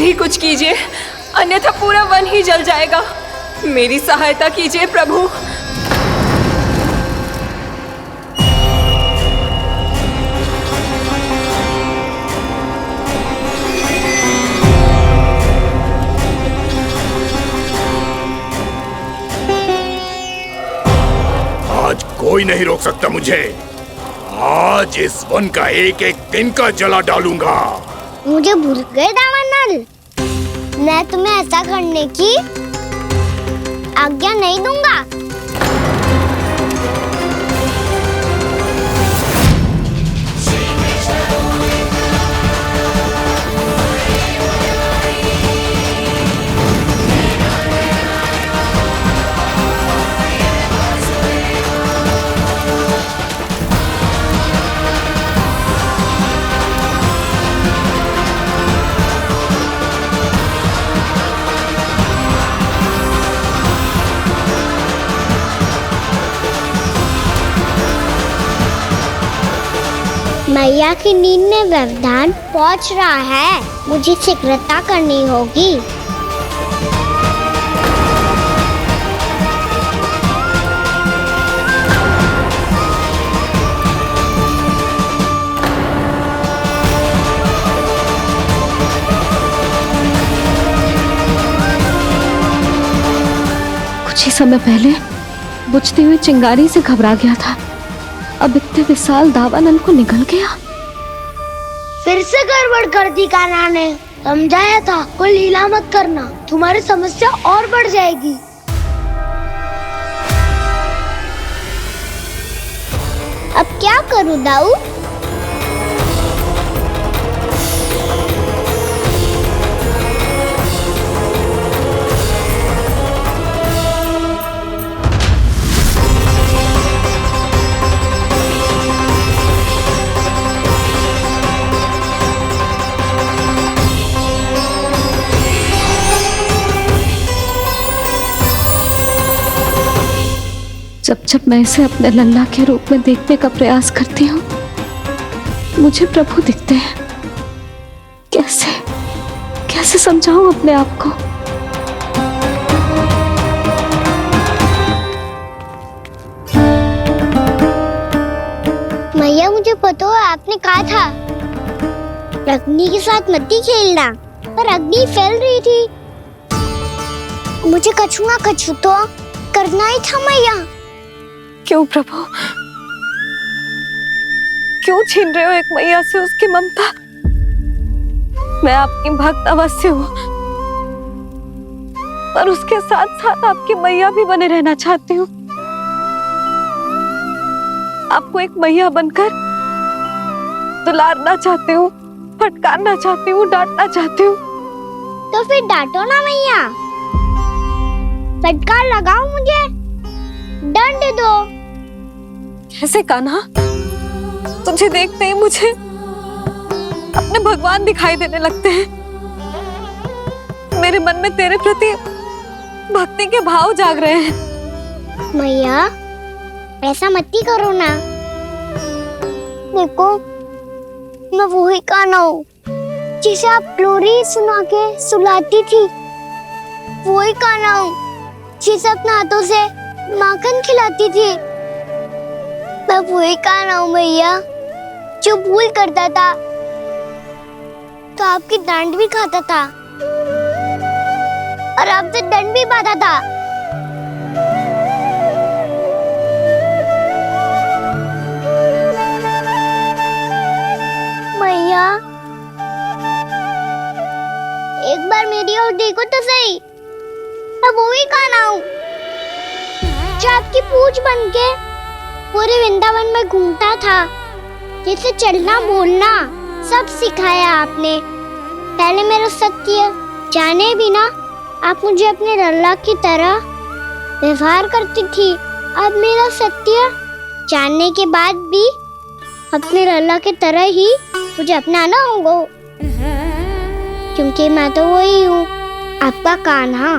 ही कुछ कीजिए, अन्यथा पूरा वन ही जल जाएगा। मेरी सहायता कीजिए प्रभु। आज कोई नहीं रोक सकता मुझे। आज इस वन का एक एक तिनका जला डालूंगा। मुझे भूल गए दावानल, मैं तुम्हें ऐसा करने की आज्ञा नहीं दूंगा। मैया की नींद में व्यवधान पहुंच रहा है, मुझे शीघ्रता करनी होगी। कुछ ही समय पहले बुझती हुई चिंगारी से घबरा गया था, अब इतने विशाल दावानल को निगल गया। फिर से गड़बड़ कर दी कान्हा ने। समझाया था कोई लीला मत करना, तुम्हारी समस्या और बढ़ जाएगी। अब क्या करूं दाऊ? जब जब मैं इसे अपने लल्ला के रूप में देखने का प्रयास करती हूँ, मुझे प्रभु दिखते हैं। कैसे कैसे समझाऊं अपने आप को? मैया मुझे पता है आपने कहा था अग्नि के साथ मत ही खेलना, पर अग्नि फैल रही थी। मुझे कछु ना कछु तो करना ही था मैया। क्यों प्रभु, क्यों छीन रहे हो एक मैया से उसकी ममता? मैं आपकी भक्त अवश्य हूँ, पर उसके साथ साथ आपकी मैया भी बने रहना चाहती हूँ। आपको एक मैया बनकर दुलारना चाहती हूँ, फटकारना चाहती हूँ, डांटना चाहती हूँ। तो फिर डांटो ना मैया, फटकार लगाओ, मुझे दंड दो। कैसे कान्हा? तुझे देखते ही मुझे अपने भगवान दिखाई देने लगते हैं। मेरे मन में तेरे प्रति भक्ति के भाव जाग रहे हैं। मैया ऐसा मत ही करो ना। देखो मैं वही कान्हा हूँ जिसे आप लोरी सुना के सुलाती थी। वही कान्हा हूँ जिसे अपने हाथों से माखन खिलाती थी। मैं वही कान्हा हूँ मैया जो भूल करता था तो आपकी डांट भी खाता था और आपसे दंड भी पाता था। मैया एक बार मेरी ओर देखो तो सही। मैं वही कान्हा हूँ जो आपकी पूंछ बनके पूरे वृंदावन में घूमता था, जिसे चलना बोलना सब सिखाया आपने। पहले मेरा सत्य जाने बिना आप मुझे अपने लल्ला की तरह व्यवहार करती थी। अब मेरा सत्य जानने के बाद भी अपने लल्ला की तरह ही मुझे अपनाना होगा, क्योंकि मैं तो वही हूँ, आपका कान्हा।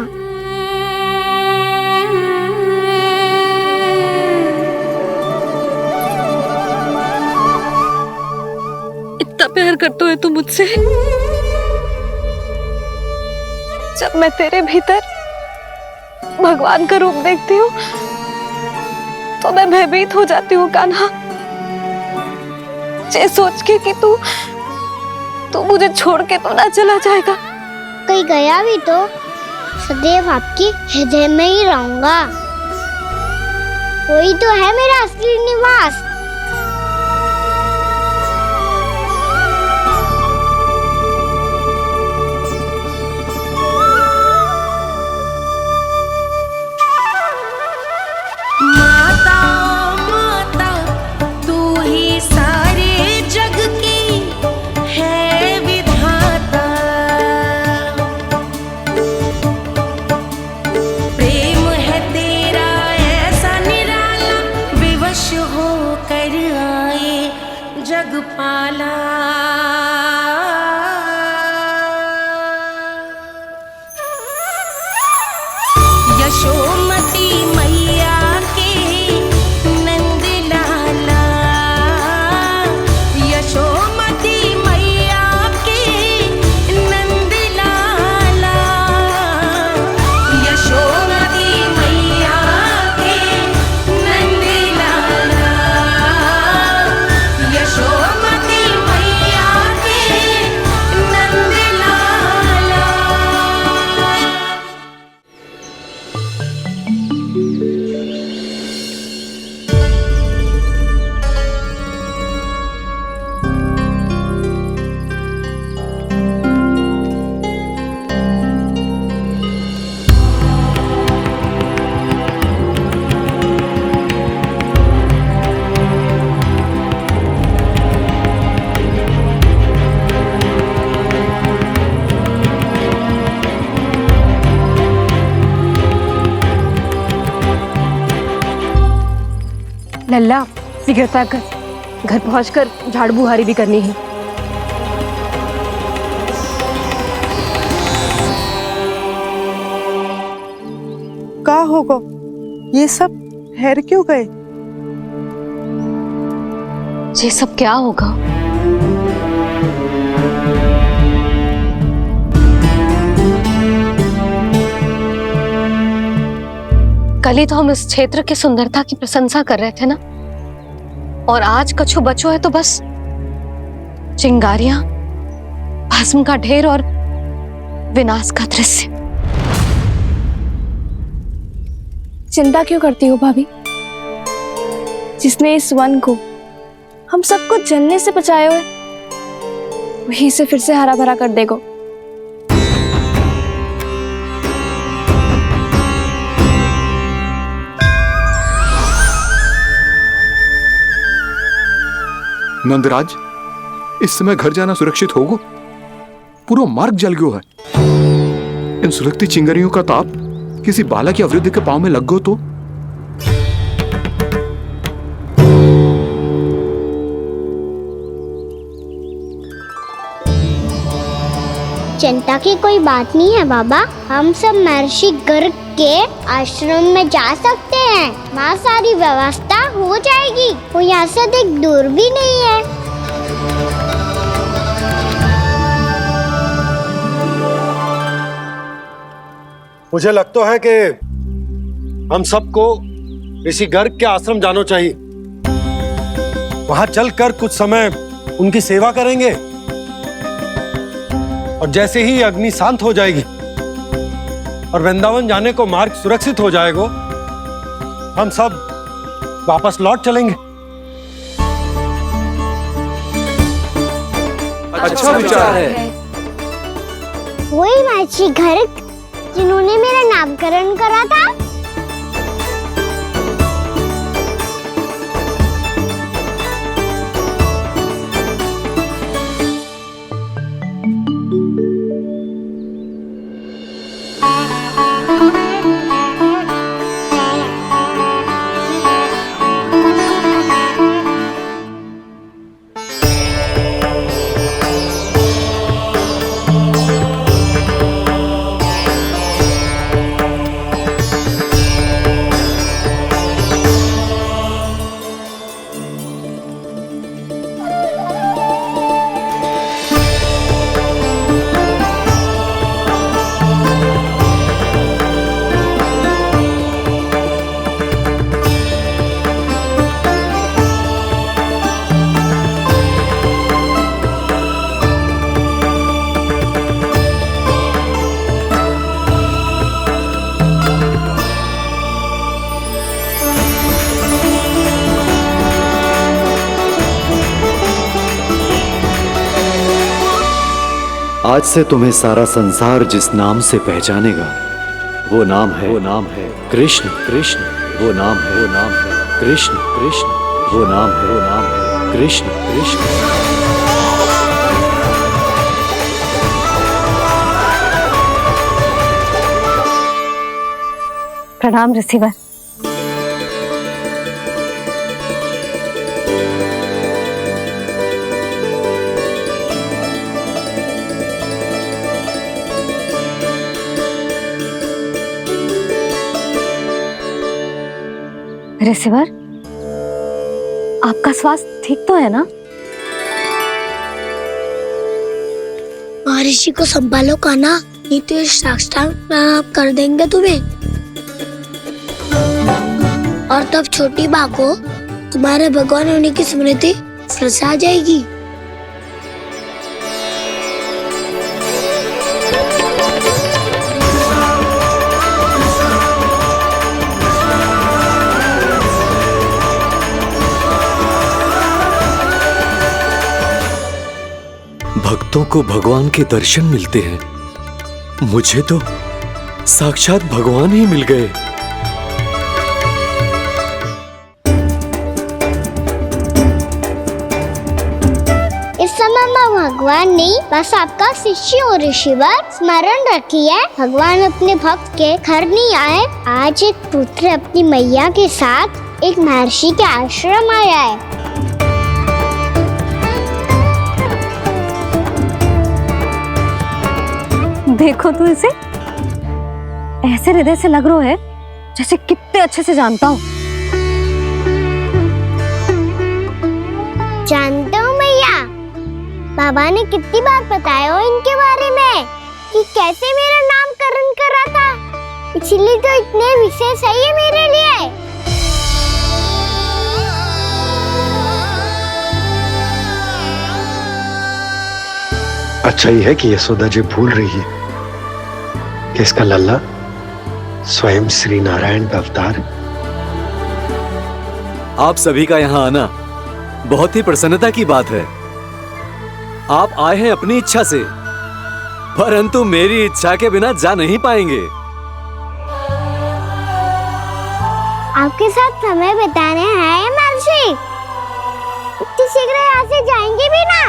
इतना प्यार करते हो तुम मुझसे? जब मैं तेरे भीतर भगवान का रूप देखती हूँ तो मैं भयभीत हो जाती हूँ कान्हा। ये सोच के कि तू मुझे छोड़ के तो ना चला जाएगा। कहीं गया भी तो सदैव आपके हृदय में ही रहूंगा। वही तो है मेरा असली निवास। लल्ला शीघ्रता कर, घर पहुंचकर झाड़ बुहारी भी करनी है। का होगा? ये सब ठहर क्यों गए? ये सब क्या होगा? कल ही तो हम इस क्षेत्र की सुंदरता की प्रशंसा कर रहे थे ना, और आज कछु बचो है तो बस चिंगारियां, भस्म का ढेर और विनाश का दृश्य। चिंता क्यों करती हो भाभी? जिसने इस वन को हम सबको जलने से बचाया है, वही से फिर से हरा भरा कर देगा। नंदराज, इस समय घर जाना सुरक्षित होगा? पूरा मार्ग जल गयो है। इन सुलगती चिंगारियों का ताप किसी बालक या वृद्ध के पांव में लग गो तो? चिंता की कोई बात नहीं है बाबा। हम सब महर्षि गर्ग के आश्रम में जा सकते हैं। वहाँ सारी व्यवस्था हो जाएगी। वो यहाँ से अधिक दूर भी नहीं है। मुझे लगता है कि हम सबको ऋषि गर्ग के आश्रम जाना चाहिए। वहां चलकर कुछ समय उनकी सेवा करेंगे, और जैसे ही अग्नि शांत हो जाएगी और वृंदावन जाने को मार्ग सुरक्षित हो जाएगा, हम सब वापस लौट चलेंगे। अच्छा विचार है। वही महर्षि गर्ग जिन्होंने मेरा नामकरण करा था। आज से तुम्हें सारा संसार जिस नाम से पहचानेगा वो नाम है कृष्ण कृष्ण। वो नाम है कृष्ण कृष्ण। वो नाम है कृष्ण कृष्ण। प्रणाम रिसीवर। रिसीवर, आपका स्वास्थ्य ठीक तो है ना? महर्षि को संभालो कान्हा, नहीं तो ये साक्षात कर देंगे तुम्हें। और तब छोटी बा को तुम्हारे भगवान होने की स्मृति फिर से आ जाएगी। भक्तों को भगवान के दर्शन मिलते हैं, मुझे तो साक्षात भगवान ही मिल गए। इस समय मैं भगवान नहीं, बस आपका शिष्य हूँ ऋषिवर। स्मरण रखिए, भगवान अपने भक्त के घर नहीं आए। आज एक पुत्र अपनी मैया के साथ एक महर्षि के आश्रम आया है। देखो तो इसे, ऐसे हृदय से लग रहा है जैसे कितने अच्छे से जानता हूँ। जानते हो मैया, बाबा ने कितनी बार बताया हो इनके बारे में कि कैसे मेरा नामकरण करा था, इसीलिए तो इतने विशेष है ये मेरे लिए। अच्छा ही है कि यशोदा जी भूल रही है कि इसका लल्ला स्वयं श्री नारायण का अवतार। आप सभी का यहाँ आना बहुत ही प्रसन्नता की बात है। आप आए हैं अपनी इच्छा से, परंतु मेरी इच्छा के बिना जा नहीं पाएंगे। आपके साथ समय बिताने हैं महर्षि, इतनी शीघ्र यहाँ से जाएंगे भी ना?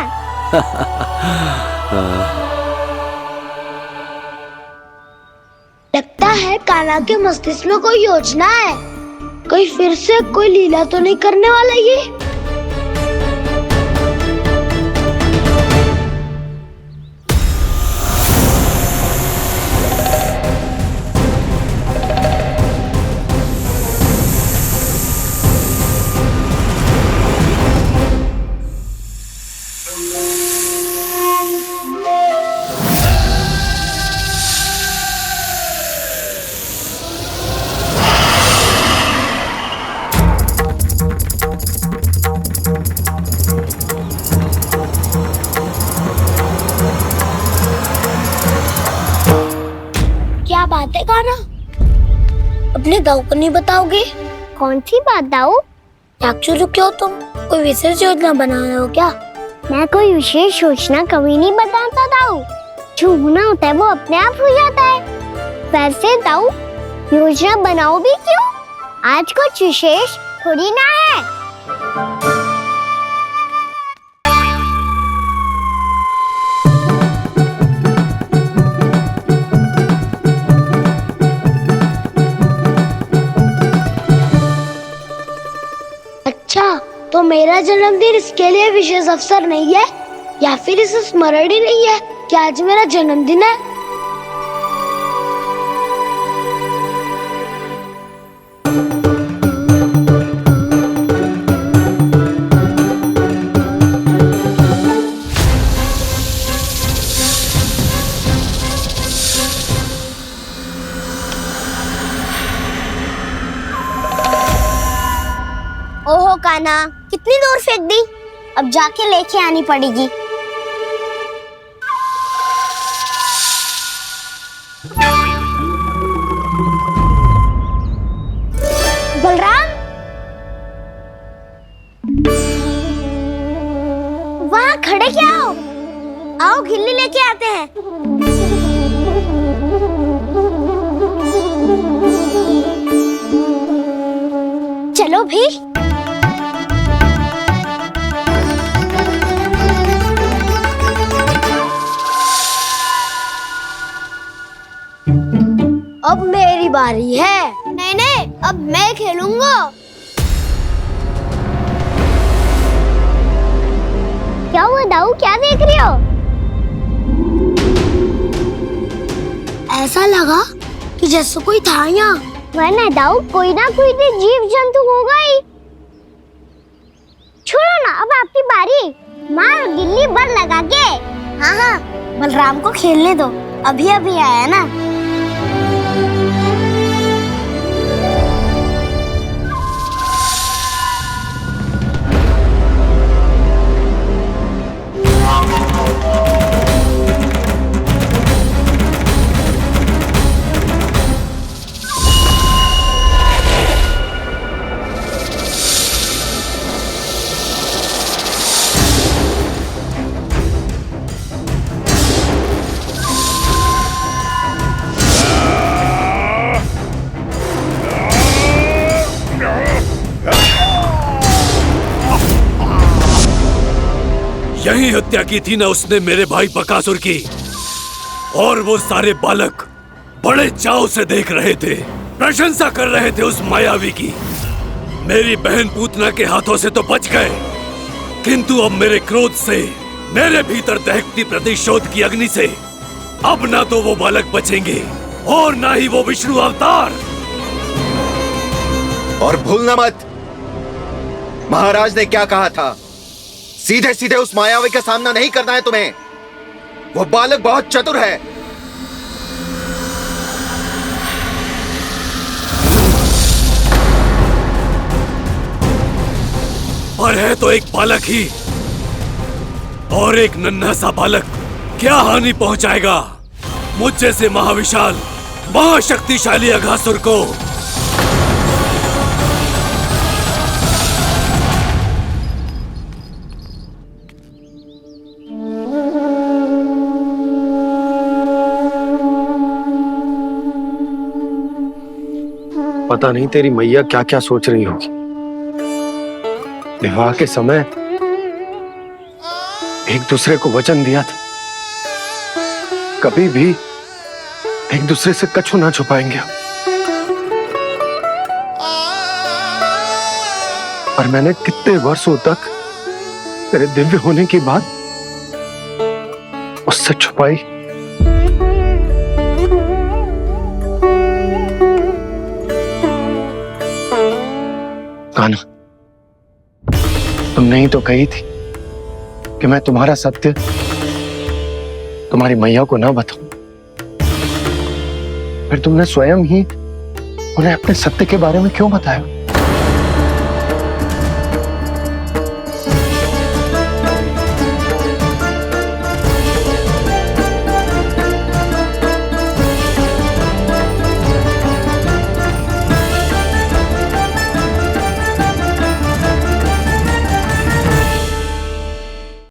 लगता है कान्हा के मस्तिष्क में कोई योजना है, कोई फिर से कोई लीला तो नहीं करने वाला ये। क्या बात है कान्हा, अपने दाऊ को नहीं बताओगे? कौन सी बात दाऊ? रुके हो तुम, कोई विशेष योजना बना रहे हो क्या? मैं कोई विशेष योजना कभी नहीं बताता दाऊ, जो होना होता है वो अपने आप हो जाता है। वैसे दाऊ, योजना बनाओ भी क्यों? आज कुछ विशेष थोड़ी ना है। अच्छा, तो मेरा जन्मदिन इसके लिए विशेष अवसर नहीं है, या फिर इसे स्मरण ही नहीं है कि आज मेरा जन्मदिन है? ओहो कान्हा, कितनी दूर फेंक दी, अब जाके लेके आनी पड़ेगी। बलराम, वहाँ खड़े क्या हो? आओ घिल्ली लेके आते हैं। चलो भी। अब मेरी बारी है। नहीं नहीं, अब मैं खेलूंगा। क्या हुआ दाऊ, क्या देख रही हो? ऐसा लगा कि जैसे कोई था यहाँ। वरना दाऊ कोई ना कोई तो जीव जंतु होगा ही। छोड़ो ना, अब आपकी बारी। मार गिल्ली बर लगा के। हाँ हाँ, बलराम को खेलने दो, अभी अभी आया ना। यही हत्या की थी ना उसने मेरे भाई बकासुर की। और वो सारे बालक बड़े चाव से देख रहे थे, प्रशंसा कर रहे थे उस मायावी की। मेरी बहन पूतना के हाथों से तो बच गए, किंतु अब मेरे क्रोध से, मेरे भीतर दहकती प्रतिशोध की अग्नि से अब ना तो वो बालक बचेंगे और ना ही वो विष्णु अवतार। और भूलना मत, महाराज ने क्या कहा था। सीधे सीधे उस मायावी का सामना नहीं करना है तुम्हें। वो बालक बहुत चतुर है। पर है तो एक बालक ही, और एक नन्हा सा बालक क्या हानि पहुंचाएगा मुझ जैसे महाविशाल महाशक्तिशाली अघासुर को। पता नहीं तेरी मैया क्या क्या सोच रही होगी। विवाह के समय एक दूसरे को वचन दिया था, कभी भी एक दूसरे से कछु ना छुपाएंगे। और मैंने कितने वर्षों तक तेरे दिव्य होने की बात उससे छुपाई। कान्हा, तुमने ही तो कही थी कि मैं तुम्हारा सत्य तुम्हारी मैया को ना बताऊं। फिर तुमने स्वयं ही उन्हें अपने सत्य के बारे में क्यों बताया?